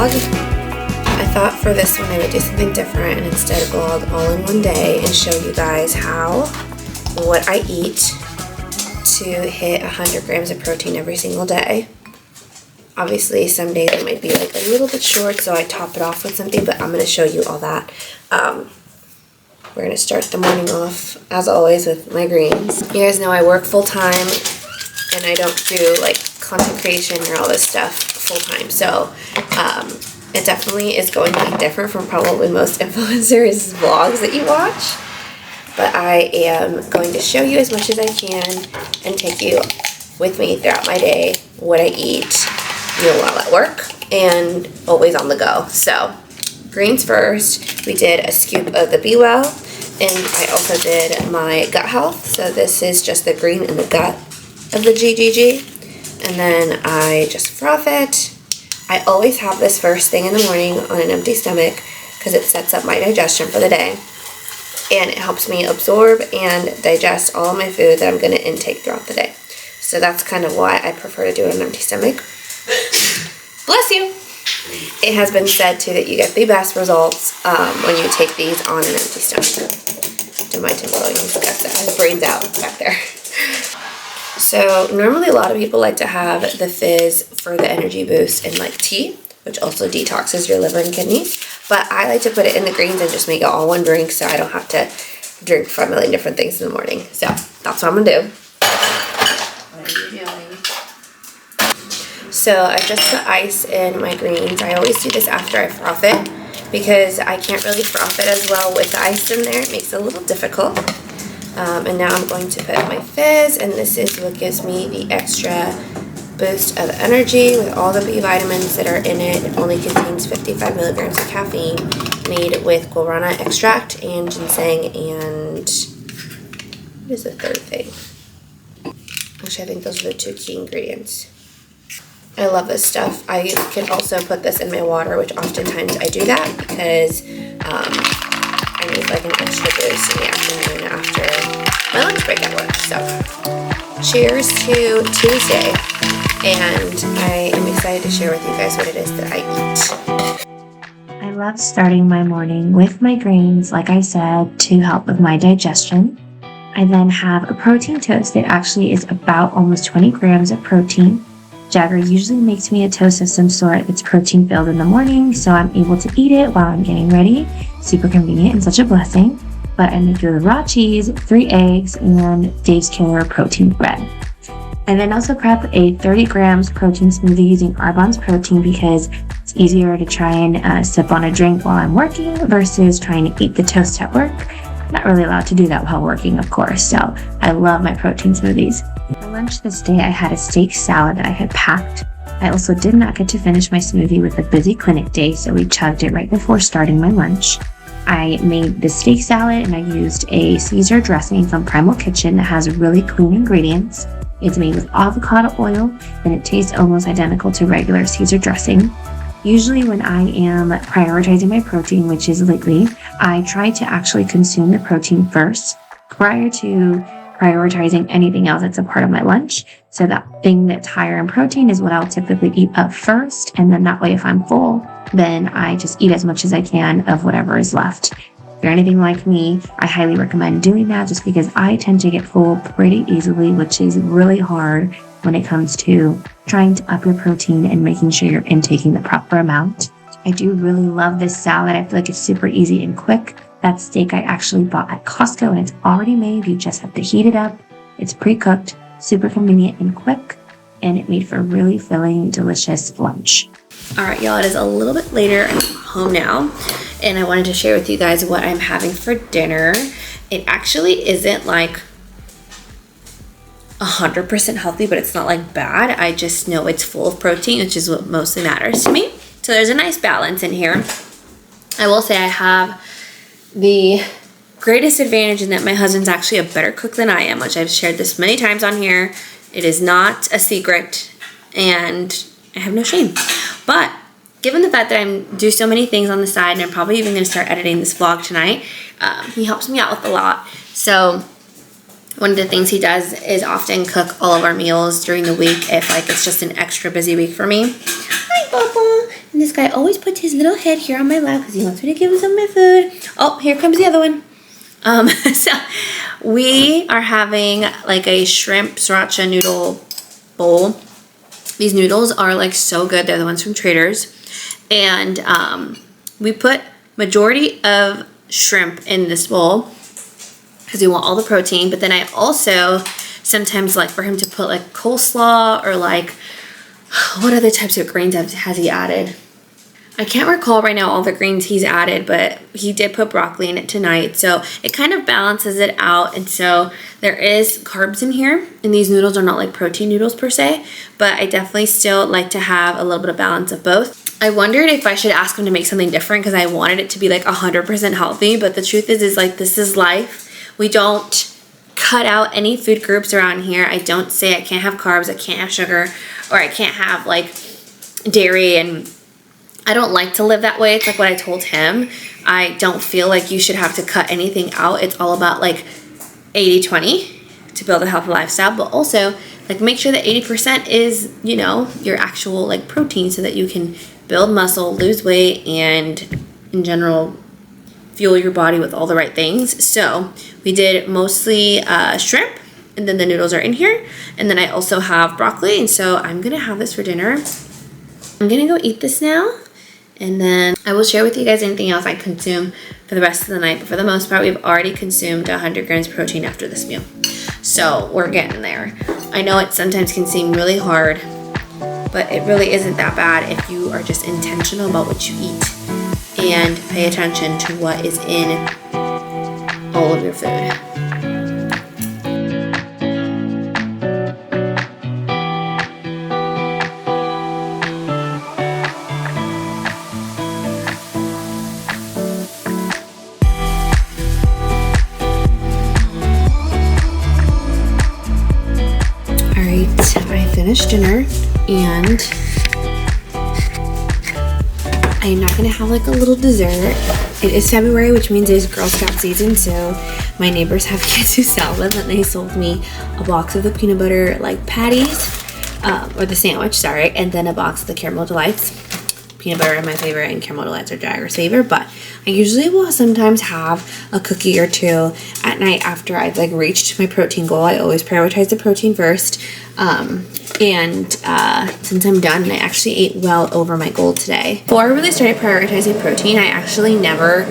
vlog. I thought for this one I would do something different and instead vlog all in one day and show you guys what I eat to hit 100 grams of protein every single day. Obviously some days it might be like a little bit short, so I top it off with something, but I'm going to show you all that. We're going to start the morning off, as always, with my greens. You guys know I work full-time, and I don't do, like, content creation or all this stuff full-time. So, it definitely is going to be different from probably most influencers' vlogs that you watch. But I am going to show you as much as I can and take you with me throughout my day, what I eat, while at work, and always on the go. So, greens first. We did a scoop of the Be Well, and I also did my gut health. So this is just the green in the gut of the GGG, and then I just froth it. I always have this first thing in the morning on an empty stomach because it sets up my digestion for the day, and it helps me absorb and digest all of my food that I'm going to intake throughout the day. So that's kind of why I prefer to do it on an empty stomach. Bless you! It has been said too that you get the best results when you take these on an empty stomach. Don't mind him blowing his brains out back there. So normally a lot of people like to have the fizz for the energy boost in like tea, which also detoxes your liver and kidneys. But I like to put it in the greens and just make it all one drink so I don't have to drink 5 million different things in the morning. So that's what I'm gonna do. What are you doing? So I just put ice in my greens. I always do this after I froth it because I can't really froth it as well with the ice in there. It makes it a little difficult. And now I'm going to put my fizz, and this is what gives me the extra boost of energy with all the B vitamins that are in it. It only contains 55 milligrams of caffeine, made with guarana extract and ginseng and what is the third thing? Actually, I think those are the 2 key ingredients. I love this stuff. I can also put this in my water, which oftentimes I do that because I need like an extra boost in the afternoon after my lunch break at work. So, cheers to Tuesday, and I am excited to share with you guys what it is that I eat. I love starting my morning with my greens, like I said, to help with my digestion. I then have a protein toast that actually is about almost 20 grams of protein. Jagger usually makes me a toast of some sort that's protein filled in the morning, so I'm able to eat it while I'm getting ready. Super convenient and such a blessing. But I make it with raw cheese, 3 eggs, and Dave's Killer protein bread. I then also prep a 30 grams protein smoothie using Arbonne's protein because it's easier to try and sip on a drink while I'm working versus trying to eat the toast at work. I'm not really allowed to do that while working, of course, so I love my protein smoothies. For lunch this day, I had a steak salad that I had packed. I also did not get to finish my smoothie with a busy clinic day, so we chugged it right before starting my lunch. I made the steak salad and I used a Caesar dressing from Primal Kitchen that has really clean ingredients. It's made with avocado oil and it tastes almost identical to regular Caesar dressing. Usually when I am prioritizing my protein, which is lately, I try to actually consume the protein first prior to prioritizing anything else that's a part of my lunch. So that thing that's higher in protein is what I'll typically eat up first. And then that way, if I'm full, then I just eat as much as I can of whatever is left. If you're anything like me, I highly recommend doing that just because I tend to get full pretty easily, which is really hard when it comes to trying to up your protein and making sure you're intaking the proper amount. I do really love this salad. I feel like it's super easy and quick. That steak I actually bought at Costco and it's already made. You just have to heat it up. It's pre-cooked, super convenient and quick, and it made for a really filling, delicious lunch. All right, y'all, it is a little bit later. I'm home now, and I wanted to share with you guys what I'm having for dinner. It actually isn't like 100% healthy, but it's not like bad. I just know it's full of protein, which is what mostly matters to me. So there's a nice balance in here. I will say I have the greatest advantage in that my husband's actually a better cook than I am, which I've shared this many times on here. It is not a secret, and I have no shame. But given the fact that I do so many things on the side, and I'm probably even going to start editing this vlog tonight, he helps me out with a lot. So one of the things he does is often cook all of our meals during the week if like it's just an extra busy week for me. Hi, Bubba. And this guy always puts his little head here on my lap because he wants me to give him some of my food. Oh, here comes the other one. So we are having like a shrimp sriracha noodle bowl. These noodles are like so good. They're the ones from Trader's. And we put majority of shrimp in this bowl because we want all the protein. But then I also sometimes like for him to put like coleslaw or like, what other types of greens has he added? I can't recall right now all the greens he's added, but he did put broccoli in it tonight. So it kind of balances it out. And so there is carbs in here. And these noodles are not like protein noodles per se, but I definitely still like to have a little bit of balance of both. I wondered if I should ask him to make something different because I wanted it to be like 100% healthy. But the truth is like this is life. We don't cut out any food groups around here. I don't say I can't have carbs, I can't have sugar, or I can't have like dairy, and I don't like to live that way. It's like what I told him. I don't feel like you should have to cut anything out. It's all about like 80-20 to build a healthy lifestyle, but also like make sure that 80% is, you know, your actual like protein so that you can build muscle, lose weight, and in general fuel your body with all the right things. So we did mostly shrimp, and then the noodles are in here, and then I also have broccoli, and so I'm gonna have this for dinner. I'm gonna go eat this now, and then I will share with you guys anything else I consume for the rest of the night. But for the most part, we've already consumed 100 grams of protein after this meal. So we're getting there. I know it sometimes can seem really hard, but it really isn't that bad if you are just intentional about what you eat and pay attention to what is in all of your food. I finished dinner and I'm not gonna have like a little dessert. It is February, which means it's Girl Scout season, so my neighbors have kids who sell them, and they sold me a box of the peanut butter like patties, or the sandwich, sorry, and then a box of the caramel delights. Peanut butter are my favorite and caramel delights are Jagger's favorite, but I usually will sometimes have a cookie or two at night after I've like reached my protein goal. I always prioritize the protein first. Since I'm done, I actually ate well over my goal today. Before I really started prioritizing protein, I actually never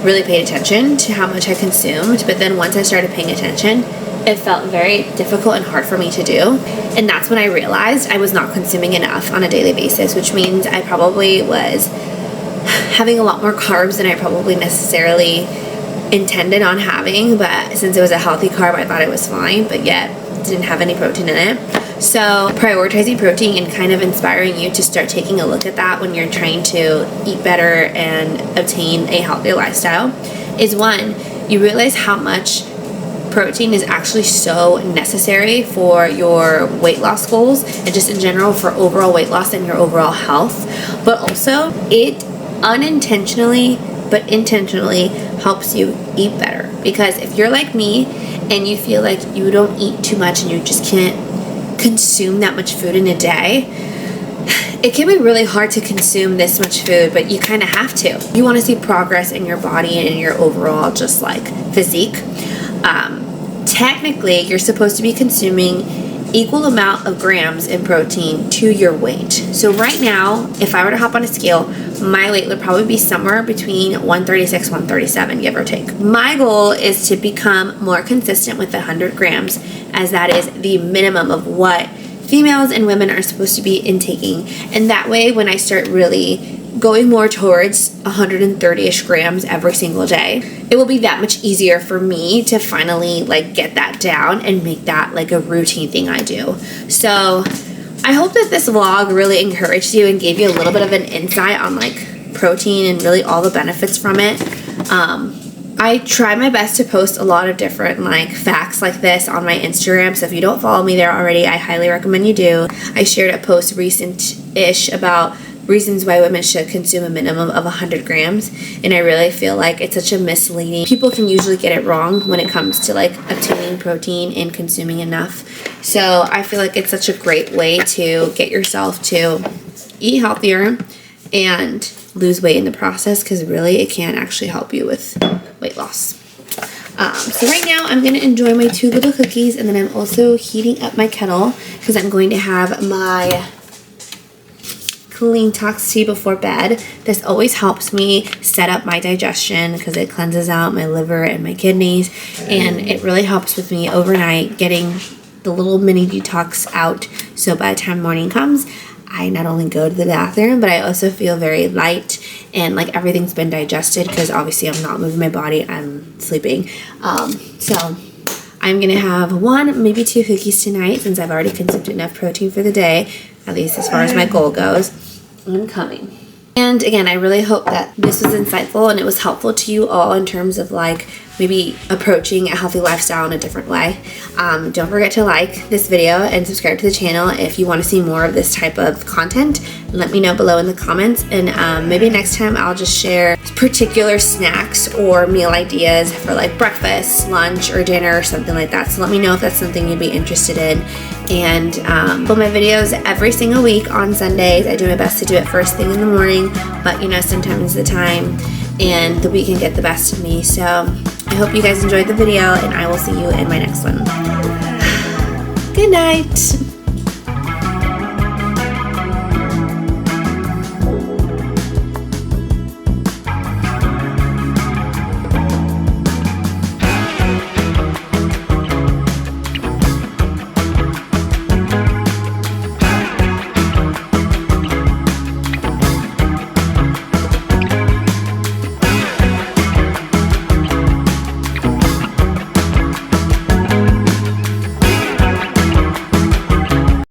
really paid attention to how much I consumed, but then once I started paying attention, it felt very difficult and hard for me to do. And that's when I realized I was not consuming enough on a daily basis, which means I probably was having a lot more carbs than I probably necessarily intended on having. But since it was a healthy carb, I thought it was fine, but yet it didn't have any protein in it. So prioritizing protein and kind of inspiring you to start taking a look at that when you're trying to eat better and obtain a healthier lifestyle is one, you realize how much protein is actually so necessary for your weight loss goals and just in general for overall weight loss and your overall health. But also it unintentionally but intentionally helps you eat better, because if you're like me and you feel like you don't eat too much and you just can't consume that much food in a day, it can be really hard to consume this much food, but you kind of have to. You want to see progress in your body and in your overall just like physique. Technically, you're supposed to be consuming equal amount of grams in protein to your weight. So right now, if I were to hop on a scale, my weight would probably be somewhere between 136, 137, give or take. My goal is to become more consistent with the 100 grams, as that is the minimum of what females and women are supposed to be intaking. And that way, when I start really going more towards 130-ish grams every single day, it will be that much easier for me to finally like get that down and make that like a routine thing I do. So I hope that this vlog really encouraged you and gave you a little bit of an insight on like protein and really all the benefits from it. I try my best to post a lot of different like facts like this on my Instagram, so if you don't follow me there already, I highly recommend you do. I shared a post recent-ish about reasons why women should consume a minimum of 100 grams, and I really feel like it's such a misleading. People can usually get it wrong when it comes to like obtaining protein and consuming enough. So I feel like it's such a great way to get yourself to eat healthier and lose weight in the process, because really it can actually help you with weight loss. So right now I'm going to enjoy my 2 little cookies, and then I'm also heating up my kettle because I'm going to have my cooling tox tea before bed. This always helps me set up my digestion because it cleanses out my liver and my kidneys, and it really helps with me overnight getting the little mini detox out, so by the time morning comes, I not only go to the bathroom, but I also feel very light and like everything's been digested, because obviously I'm not moving my body, I'm sleeping. So I'm gonna have 1, maybe 2 cookies tonight, since I've already consumed enough protein for the day, at least as far as my goal goes. I'm coming. And again, I really hope that this was insightful and it was helpful to you all in terms of like maybe approaching a healthy lifestyle in a different way. Don't forget to like this video and subscribe to the channel if you want to see more of this type of content. Let me know below in the comments, and maybe next time I'll just share particular snacks or meal ideas for like breakfast, lunch, or dinner or something like that. So let me know if that's something you'd be interested in. And film my videos every single week on Sundays. I do my best to do it first thing in the morning, but you know, sometimes the time and the week can get the best of me. So I hope you guys enjoyed the video, and I will see you in my next one. Good night.